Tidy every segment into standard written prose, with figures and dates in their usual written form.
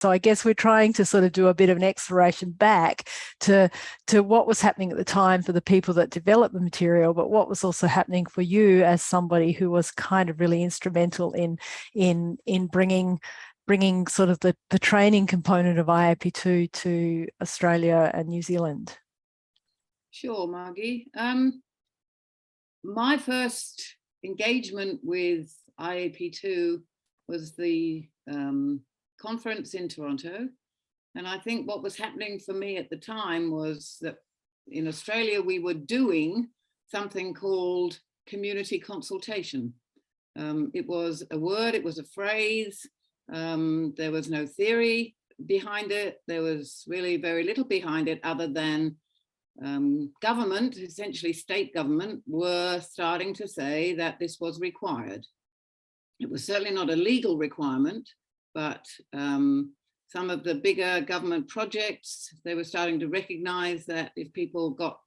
So I guess we're trying to sort of do a bit of an exploration back to what was happening at the time for the people that developed the material, but what was also happening for you as somebody who was kind of really instrumental in bringing sort of the training component of IAP2 to Australia and New Zealand. Sure, Margie. My first engagement with IAP2 was the conference in Toronto. And I think what was happening for me at the time was that in Australia, we were doing something called community consultation. It was a word, it was a phrase. There was no theory behind it. There was really very little behind it other than government, essentially state government, were starting to say that this was required. It was certainly not a legal requirement, but some of the bigger government projects, they were starting to recognize that if people got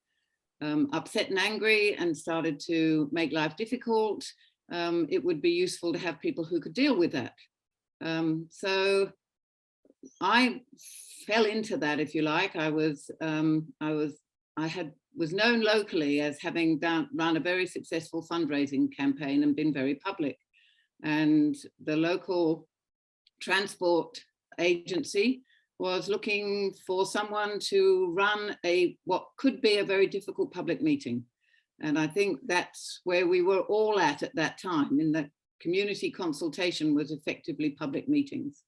upset and angry and started to make life difficult, it would be useful to have people who could deal with that. So I fell into that, if you like. I was known locally as having run a very successful fundraising campaign and been very public. And the local transport agency was looking for someone to run what could be a very difficult public meeting. And I think that's where we were all at that time, in that community consultation was effectively public meetings.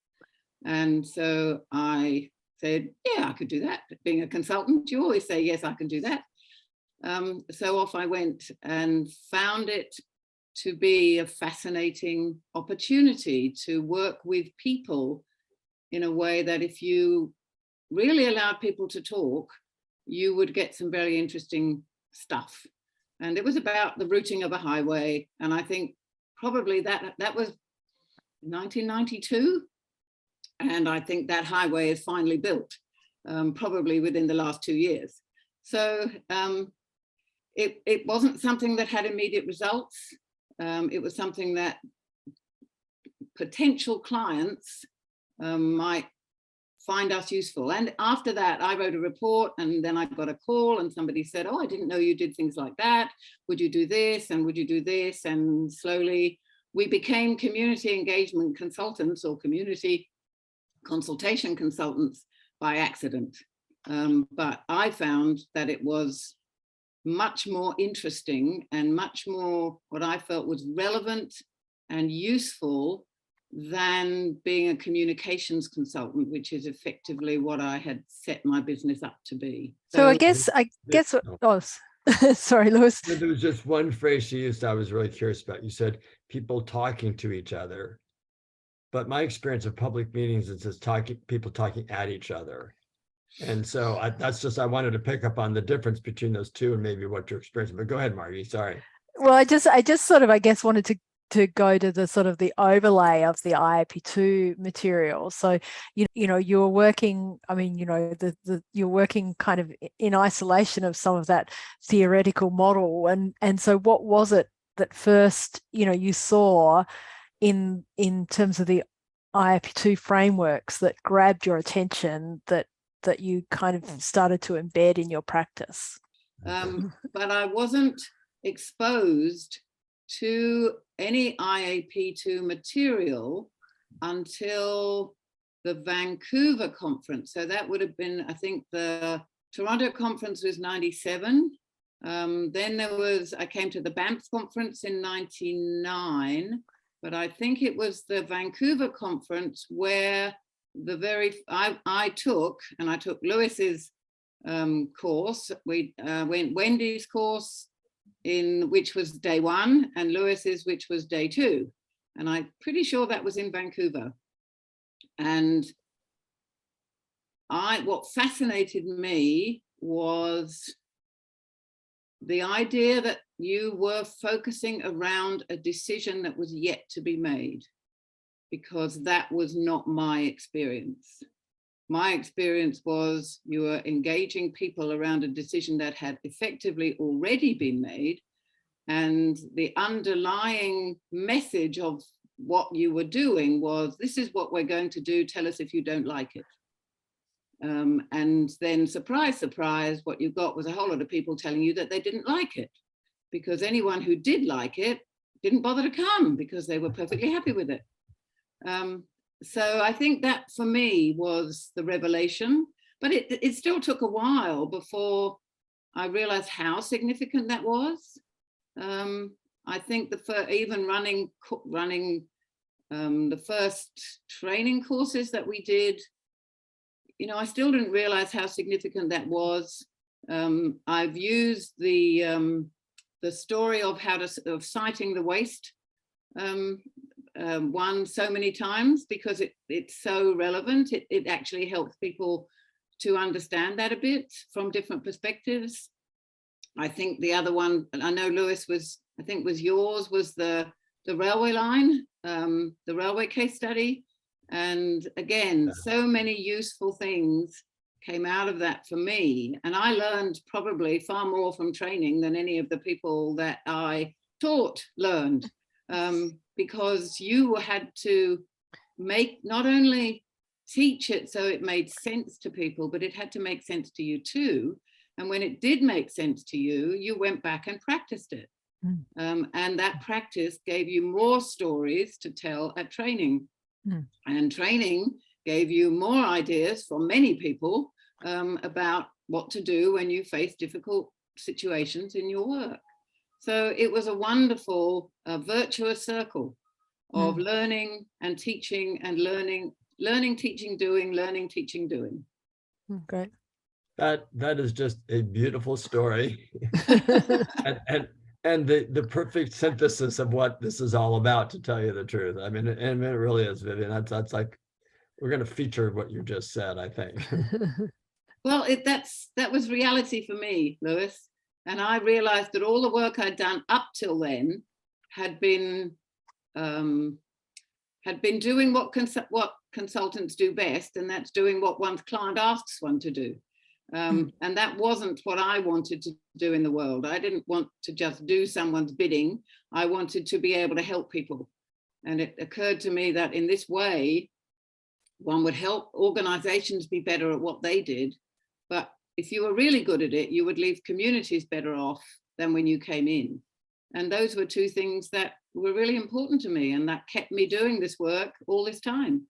And so I said, yeah, I could do that. Being a consultant, you always say, yes, I can do that. So off I went and found it to be a fascinating opportunity to work with people in a way that if you really allowed people to talk, you would get some very interesting stuff. And it was about the routing of a highway. And I think probably that was 1992. And I think that highway is finally built, probably within the last 2 years. So it wasn't something that had immediate results. It was something that potential clients might find us useful. And after that, I wrote a report, and then I got a call and somebody said, oh, I didn't know you did things like that. Would you do this? And would you do this? And slowly we became community engagement consultants or community consultation consultants by accident. But I found that it was much more interesting and much more what I felt was relevant and useful than being a communications consultant, which is effectively what I had set my business up to be. So I guess oh, sorry, Lewis. There was just one phrase you used I was really curious about. You said people talking to each other. But my experience of public meetings is just people talking at each other. And so I wanted to pick up on the difference between those two and maybe what you're experiencing. But go ahead, Margie, sorry. Well, I just sort of, I guess, wanted to go to the sort of the overlay of the IAP2 material. So, you know, you're working, I mean, you know, you're working kind of in isolation of some of that theoretical model. And so what was it that first, you know, you saw in terms of the IAP2 frameworks that grabbed your attention that you kind of started to embed in your practice? But I wasn't exposed to any IAP2 material until the Vancouver conference. So that would have been, I think the Toronto conference was 97. Then I came to the Banff conference in 99. But I think it was the Vancouver conference where I took Lewis's course. We went Wendy's course which was day 1, and Lewis's, which was day 2. And I'm pretty sure that was in Vancouver. And what fascinated me was the idea that you were focusing around a decision that was yet to be made, because that was not my experience. My experience was you were engaging people around a decision that had effectively already been made, and the underlying message of what you were doing was, this is what we're going to do, tell us if you don't like it. And then surprise, surprise, what you got was a whole lot of people telling you that they didn't like it, because anyone who did like it didn't bother to come because they were perfectly happy with it. So I think that for me was the revelation, but it still took a while before I realized how significant that was. I think even running the first training courses that we did, you know, I still didn't realize how significant that was. I've used the story of of citing the waste one so many times, because it's so relevant. It actually helps people to understand that a bit from different perspectives. I think the other one, I know Lewis was, I think was yours, was the railway line, the railway case study. And again, so many useful things came out of that for me. And I learned probably far more from training than any of the people that I taught learned, because you had to not only teach it so it made sense to people, but it had to make sense to you too. And when it did make sense to you, you went back and practiced it. And that practice gave you more stories to tell at training. And training gave you more ideas from many people about what to do when you face difficult situations in your work. So it was a wonderful, virtuous circle of learning and teaching and learning, teaching, doing, learning, teaching, doing. Great. That is just a beautiful story. and the perfect synthesis of what this is all about, to tell you the truth. I mean, and it really is, Vivien. That's like, we're going to feature what you just said, I think. Well, that was reality for me, Lewis. And I realized that all the work I'd done up till then had been doing what consultants do best, and that's doing what one's client asks one to do. And that wasn't what I wanted to do in the world. I didn't want to just do someone's bidding. I wanted to be able to help people. And it occurred to me that in this way, one would help organizations be better at what they did. But if you were really good at it, you would leave communities better off than when you came in. And those were two things that were really important to me, and that kept me doing this work all this time.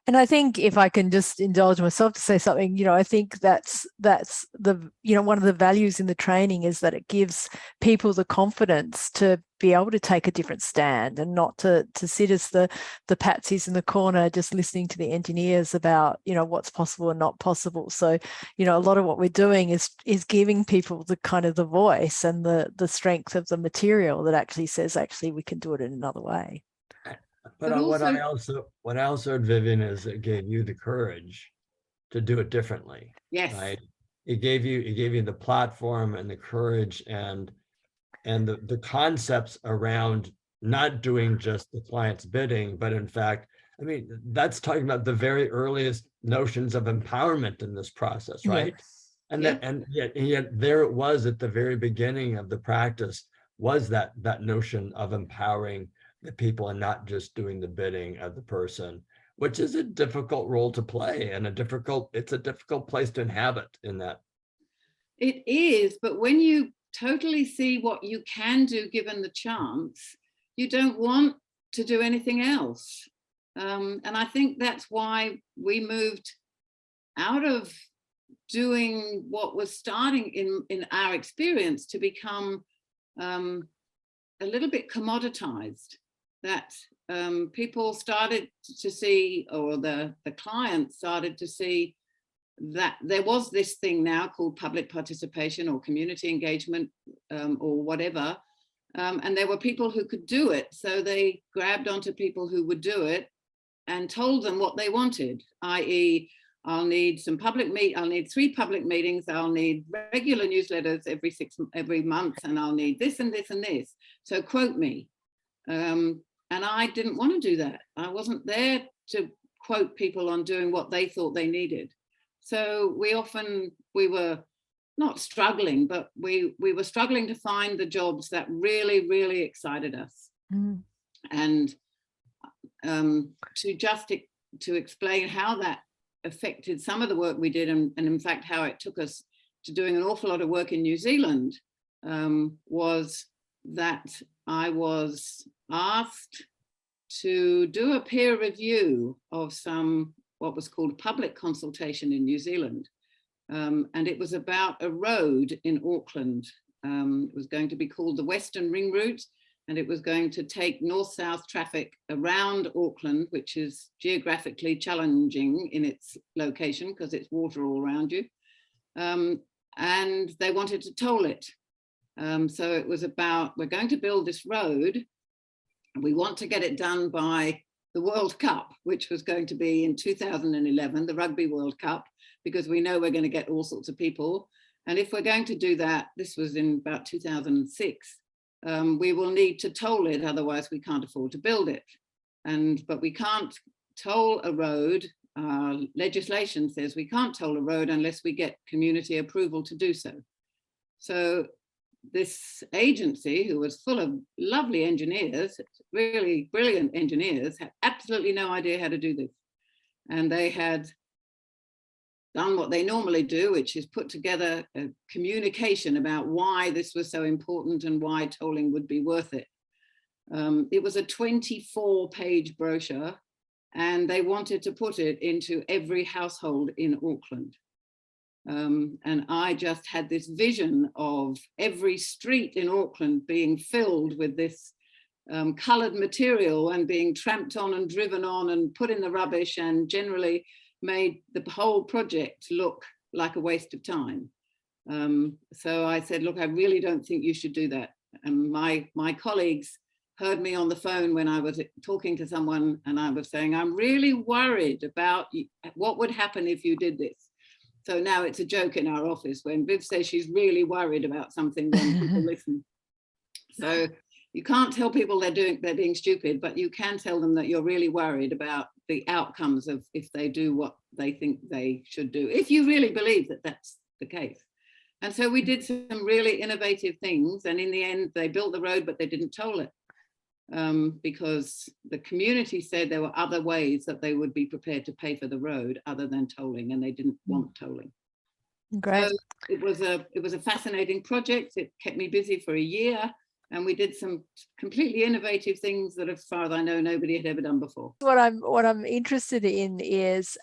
And I think, if I can just indulge myself to say something, you know, I think that's the, you know, one of the values in the training is that it gives people the confidence to be able to take a different stand, and not to sit as the patsies in the corner just listening to the engineers about, you know, what's possible and not possible. So, you know, a lot of what we're doing is giving people the kind of the voice and the strength of the material that actually says, actually, we can do it in another way. But what I also heard, Vivien, is it gave you the courage to do it differently. Yes. Right. It gave you the platform and the courage and the concepts around not doing just the client's bidding, but in fact, I mean, that's talking about the very earliest notions of empowerment in this process, right? Yeah. And yet there it was at the very beginning of the practice, was that notion of empowering the people and not just doing the bidding of the person, which is a difficult role to play, and it's a difficult place to inhabit in that. It is, but when you totally see what you can do given the chance, you don't want to do anything else. And I think that's why we moved out of doing what was starting in our experience to become a little bit commoditized. That people started to see, or the clients started to see, that there was this thing now called public participation or community engagement or whatever. And there were people who could do it. So they grabbed onto people who would do it and told them what they wanted, i.e., I'll need 3 public meetings, I'll need regular newsletters every month, and I'll need this and this and this. So quote me. And I didn't want to do that. I wasn't there to quote people on doing what they thought they needed. So we were not struggling, but we were struggling to find the jobs that really, really excited us. And to explain how that affected some of the work we did, and in fact how it took us to doing an awful lot of work in New Zealand, was that I was asked to do a peer review of what was called public consultation in New Zealand. And it was about a road in Auckland. It was going to be called the Western Ring Route, and it was going to take north-south traffic around Auckland, which is geographically challenging in its location because it's water all around you. And they wanted to toll it. So it was about, we're going to build this road, and we want to get it done by the World Cup, which was going to be in 2011, the Rugby World Cup, because we know we're going to get all sorts of people. And if we're going to do that, this was in about 2006, we will need to toll it, otherwise we can't afford to build it. But we can't toll a road. Legislation says we can't toll a road unless we get community approval to do so. So this agency, who was full of lovely engineers, really brilliant engineers, had absolutely no idea how to do this. And they had done what they normally do, which is put together a communication about why this was so important and why tolling would be worth it. It was a 24-page brochure, and they wanted to put it into every household in Auckland. And I just had this vision of every street in Auckland being filled with this coloured material and being tramped on and driven on and put in the rubbish, and generally made the whole project look like a waste of time. So I said, look, I really don't think you should do that. And my colleagues heard me on the phone when I was talking to someone, and I was saying, I'm really worried about what would happen if you did this. So now it's a joke in our office when Viv says she's really worried about something, then people listen. So you can't tell people they're being stupid, but you can tell them that you're really worried about the outcomes of if they do what they think they should do, if you really believe that that's the case. And so we did some really innovative things, and in the end they built the road, but they didn't toll it, because the community said there were other ways that they would be prepared to pay for the road other than tolling, and they didn't want tolling. Great. So it was a fascinating project. It kept me busy for a year, and we did some completely innovative things that, as far as I know, nobody had ever done before. What I'm interested in is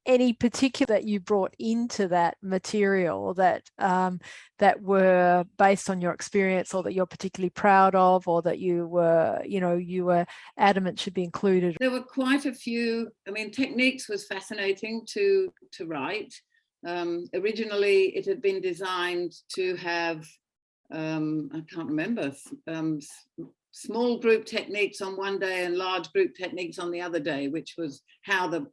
any particular that you brought into that material that that were based on your experience, or that you're particularly proud of, or that you were adamant should be included. There were quite a few. I mean, techniques was fascinating to write. Originally, it had been designed to have I can't remember, small group techniques on one day and large group techniques on the other day, which was how the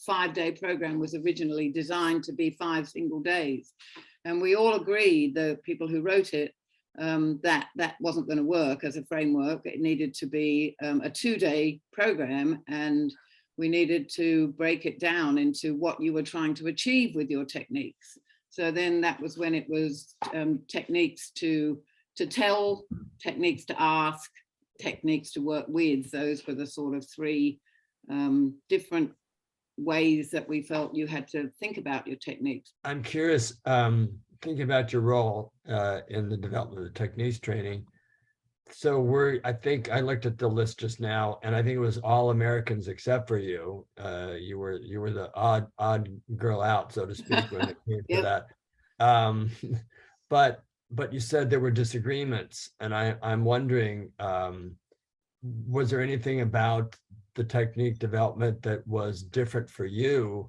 5-day program was originally designed to be 5 single days. And we all agreed, the people who wrote it, that wasn't going to work as a framework. It needed to be a 2-day program, and we needed to break it down into what you were trying to achieve with your techniques. So then that was when it was techniques to tell, techniques to ask, techniques to work with. Those were the sort of 3 different ways that we felt you had to think about your techniques. I'm curious, thinking about your role in the development of techniques training. So I think I looked at the list just now, and I think it was all Americans except for you. You were the odd girl out, so to speak, when it came to that. But you said there were disagreements, and I'm wondering, was there anything about the technique development that was different for you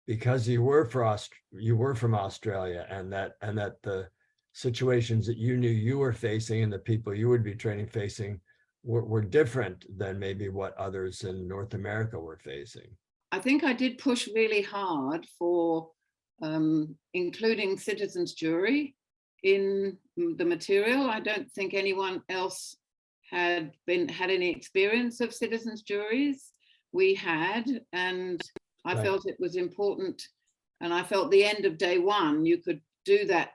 because you were from Australia, and that the situations that you knew you were facing and the people you would be training facing were different than maybe what others in North America were facing? I think I did push really hard for including citizens' jury in the material. I don't think anyone else had any experience of citizens' juries. We had, and I felt it was important, and I felt the end of day 1, you could do that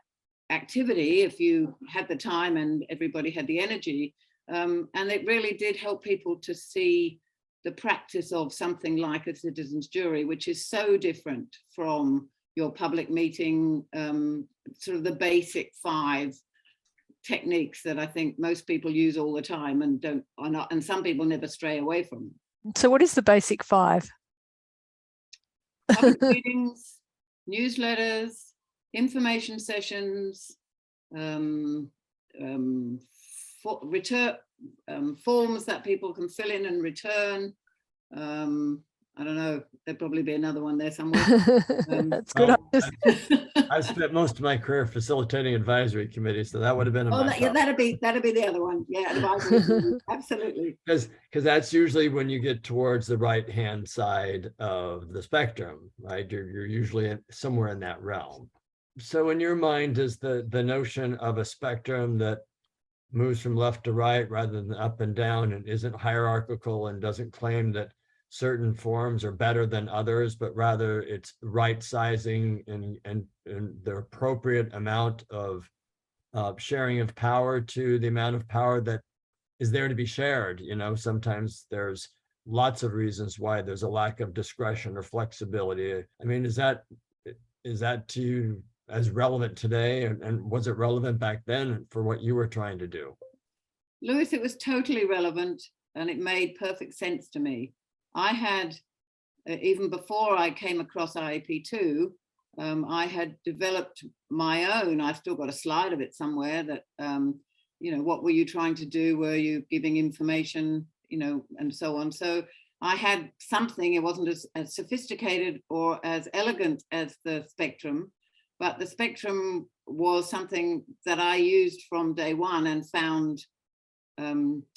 activity if you had the time and everybody had the energy, and it really did help people to see the practice of something like a citizens jury, which is so different from your public meeting, sort of the basic 5 techniques that I think most people use all the time and some people never stray away from. So what is the basic 5? Public meetings, newsletters, information sessions, forms that people can fill in and return. I don't know, there'd probably be another one there somewhere. That's good. I've spent most of my career facilitating advisory committees, so that would have been that'd be the other one. Yeah, advisory. Absolutely. Because that's usually when you get towards the right-hand side of the spectrum, right? You're usually somewhere in that realm. So in your mind, is the notion of a spectrum that moves from left to right rather than up and down and isn't hierarchical and doesn't claim that certain forms are better than others, but rather it's right sizing and the appropriate amount of sharing of power to the amount of power that is there to be shared. You know, sometimes there's lots of reasons why there's a lack of discretion or flexibility. I mean, is that to you as relevant today, and was it relevant back then for what you were trying to do? Lewis, it was totally relevant and it made perfect sense to me. I had, even before I came across IAP2, I had developed my own, I've still got a slide of it somewhere, that, you know, what were you trying to do? Were you giving information, you know, and so on. So I had something, it wasn't as sophisticated or as elegant as the spectrum, but the spectrum was something that I used from day one and found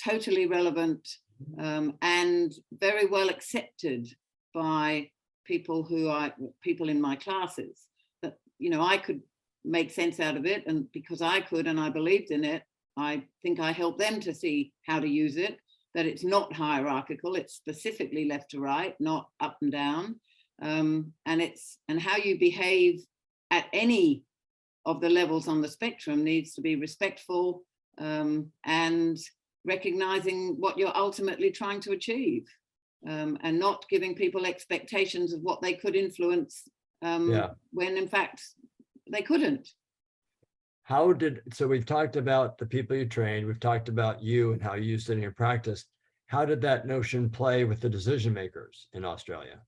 totally relevant and very well accepted by people in my classes. That, you know, I could make sense out of it, and because I could and I believed in it, I think I helped them to see how to use it, that it's not hierarchical, it's specifically left to right, not up and down, and how you behave at any of the levels on the spectrum needs to be respectful and recognizing what you're ultimately trying to achieve, and not giving people expectations of what they could influence when in fact they couldn't. So we've talked about the people you trained, we've talked about you and how you used it in your practice. How did that notion play with the decision makers in Australia?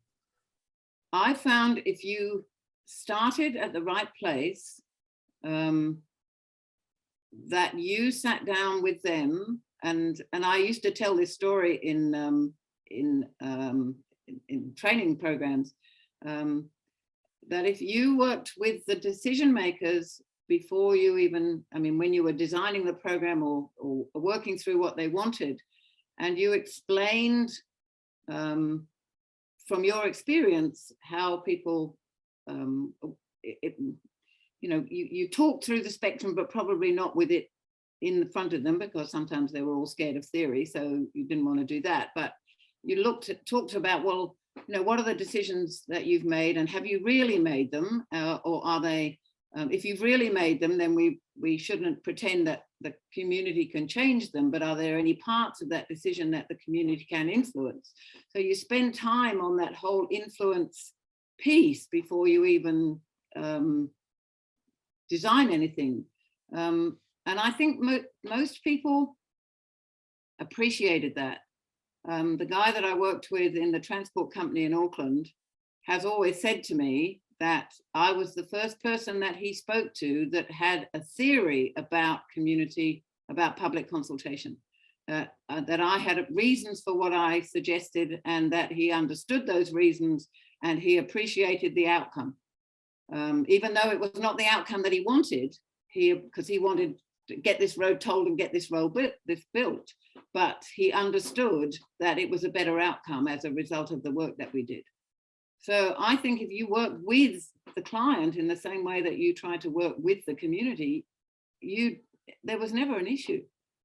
I found if you started at the right place, that you sat down with them, and I used to tell this story in training programs, that if you worked with the decision makers before you even, I mean, when you were designing the program or working through what they wanted, and you explained from your experience how people, you know, you talked through the spectrum, but probably not with it in the front of them, because sometimes they were all scared of theory, so you didn't want to do that. But you talked about, well, you know, what are the decisions that you've made, and have you really made them, or are they? If you've really made them, then we shouldn't pretend that the community can change them. But are there any parts of that decision that the community can influence? So you spend time on that whole influence piece before you even design anything. And I think most people appreciated that. The guy that I worked with in the transport company in Auckland has always said to me that I was the first person that he spoke to that had a theory about community, about public consultation, that I had reasons for what I suggested, and that he understood those reasons and he appreciated the outcome. Even though it was not the outcome that he wanted, because he wanted to get this road tolled and get this road built, but he understood that it was a better outcome as a result of the work that we did. So I think if you work with the client in the same way that you try to work with the community, there was never an issue.